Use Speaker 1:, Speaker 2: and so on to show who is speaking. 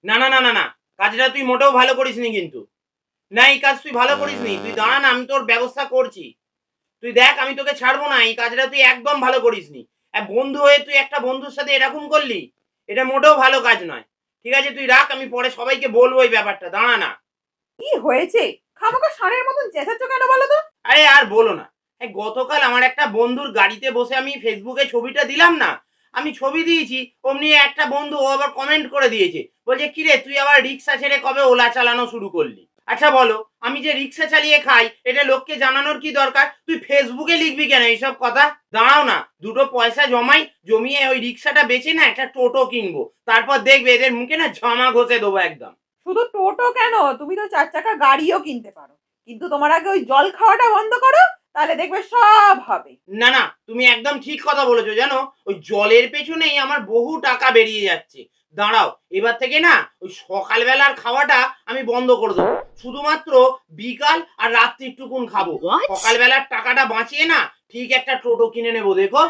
Speaker 1: না না না না না, কাজটা তুই মোটেও ভালো করিসনি কিন্তু। না, এই কাজ তুই ভালো করিসনি। তুই দাঁড়া না, আমি তোর ব্যবস্থা করছি। তুই দেখ, আমি তোকে ছাড়বো না। এই কাজটা তুই একদম ভালো করিসনি। এক বন্ধু হয়ে তুই একটা বন্ধুর সাথে এরকম করলি, এটা মোটেও ভালো কাজ নয়। ঠিক আছে, তুই রাখ, আমি পরে সবাইকে বলবো এই ব্যাপারটা। দাঁড়া না।
Speaker 2: কি হয়েছে? খামাখা ষাঁড়ের মতন চেঁচাচ্ছ কেন বলো তো?
Speaker 1: আরে আর বলো না। এই গতকাল আমার একটা বন্ধুর গাড়িতে বসে আমি ফেসবুকে ছবিটা দিলাম না, আমি ছবি দিয়েছি, অমনি একটা বন্ধু ও আবার কমেন্ট করে দিয়েছে, বলছে কিরে তুই আবার রিক্সা ছেড়ে কবে ওলা চালানো শুরু করলি? আচ্ছা বলো, আমি যে রিক্সা চালিয়ে খাই এটা লোককে জানানোর কি দরকার? তুই ফেসবুকে লিখবি কেন এইসব কথা? দাঁড়াও না, দুটো পয়সা জমাই, জমিয়ে ওই রিক্সাটা বেচে না একটা টোটো কিনবো, তারপর দেখবে এদের মুখে না ঝামা ঘষে দেবো একদম।
Speaker 2: শুধু টোটো কেন, তুমি তো 4 চাকা গাড়িও কিনতে পারো। কিন্তু তোমার আগে ওই জল খাওয়াটা বন্ধ করো, তাহলে দেখবে সব হবে।
Speaker 1: না না, তুমি একদম ঠিক কথা বলেছো জানো। ওই জলের পেছনেই আমার বহু টাকা বেরিয়ে যাচ্ছে। দাঁড়াও, এবার থেকে না ওই সকালবেলার খাওয়াটা আমি বন্ধ করে দেবো, শুধুমাত্র বিকাল আর রাত্রিটুকুন খাবো।
Speaker 3: What?
Speaker 1: সকালবেলার টাকাটা বাঁচিয়ে না ঠিক একটা টোটো কিনে নেবো, দেখো।